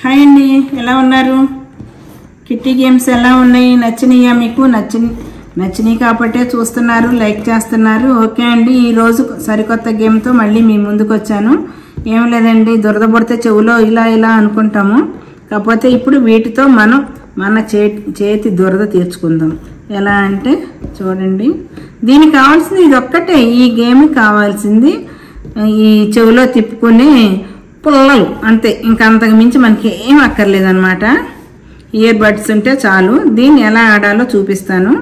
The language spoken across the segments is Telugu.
హాయ్ అండి, ఎలా ఉన్నారు? కిట్టి గేమ్స్ ఎలా ఉన్నాయి? నచ్చినాయా మీకు? నచ్చినాయి కాబట్టి చూస్తున్నారు, లైక్ చేస్తున్నారు. ఓకే అండి, ఈరోజు సరికొత్త గేమ్తో మళ్ళీ మీ ముందుకు వచ్చాను. ఏం లేదండి, దురద పడితే చెవులో ఇలా అనుకుంటాము. కాకపోతే ఇప్పుడు వీటితో మనం మన చేతి దురద తీర్చుకుందాం. ఎలా అంటే చూడండి, దీనికి కావాల్సింది ఇది ఒక్కటే. ఈ గేమ్ కావాల్సింది ఈ చెవిలో తిప్పుకునే పుల్లలు అంతే, ఇంకా అంతకు మించి మనకి ఏం అక్కర్లేదన్నమాట. ఇయర్ బడ్స్ ఉంటే చాలు. దీన్ని ఎలా ఆడాలో చూపిస్తాను.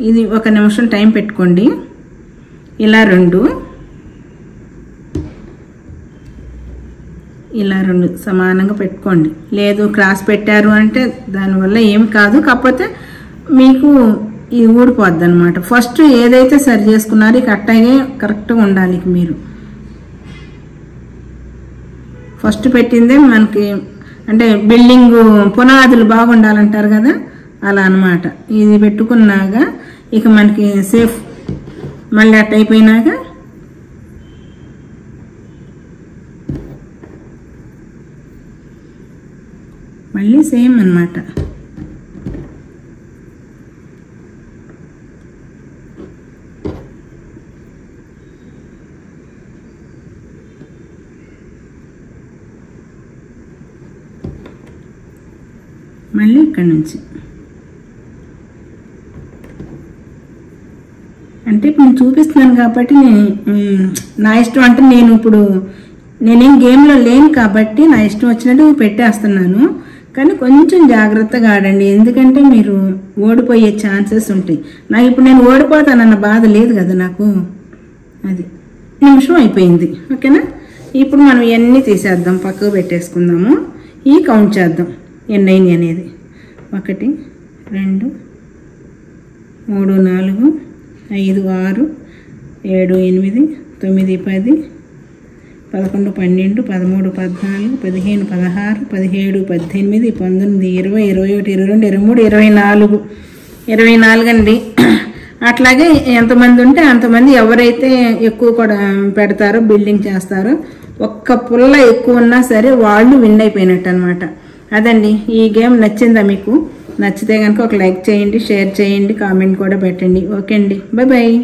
ఇది 1 నిమిషం టైం పెట్టుకోండి. ఇలా రెండు సమానంగా పెట్టుకోండి. లేదు క్రాస్ పెట్టారు అంటే దానివల్ల ఏమి కాదు, కాకపోతే మీకు ఇది ఊడిపోద్ది అనమాట. ఫస్ట్ ఏదైతే సరి చేసుకున్నారో ఇక అట్టాగే కరెక్ట్గా ఉండాలి. మీరు ఫస్ట్ పెట్టిందే మనకి అంటే బిల్డింగ్ పునాదులు బాగుండాలంటారు కదా, అలా అన్నమాట. ఇది పెట్టుకున్నాక ఇక మనకి సేఫ్. మళ్ళీ అట్ అయిపోయినాక మళ్ళీ సేమ్ అన్నమాట. మళ్ళీ ఇక్కడ నుంచి అంటే ఇప్పుడు నేను చూపిస్తున్నాను కాబట్టి నా ఇష్టం. అంటే నేనేం గేమ్లో లేను కాబట్టి నా ఇష్టం వచ్చినట్టు పెట్టేస్తున్నాను. కానీ కొంచెం జాగ్రత్తగా ఆడండి, ఎందుకంటే మీరు ఓడిపోయే ఛాన్సెస్ ఉంటాయి. నాకు ఇప్పుడు నేను ఓడిపోతానన్న బాధ లేదు కదా నాకు. అది నిమిషం అయిపోయింది. ఓకేనా, ఇప్పుడు మనం ఇవన్నీ తీసేద్దాం, పక్కకు పెట్టేసుకుందాము. ఈ కౌంట్ చేద్దాం ఎన్నైంది అనేది. 1 2 3 4 5 6 7 8 9 10 11 12 13 14 15 16 17 18 19 20 21 22 23 24 అండి. అట్లాగే ఎంతమంది ఉంటే అంతమంది ఎవరైతే ఎక్కువ కూడా పెడతారో బిల్డింగ్ చేస్తారో, ఒక్క పుల్ల ఎక్కువ ఉన్నా సరే వాళ్ళు విన్ అయిపోయినట్టు అనమాట. అదండి, ఈ గేమ్ నచ్చిందా మీకు? నచ్చితే కనుక ఒక లైక్ చేయండి, షేర్ చేయండి, కామెంట్ కూడా పెట్టండి. ఓకే అండి, బాయ్ బాయ్.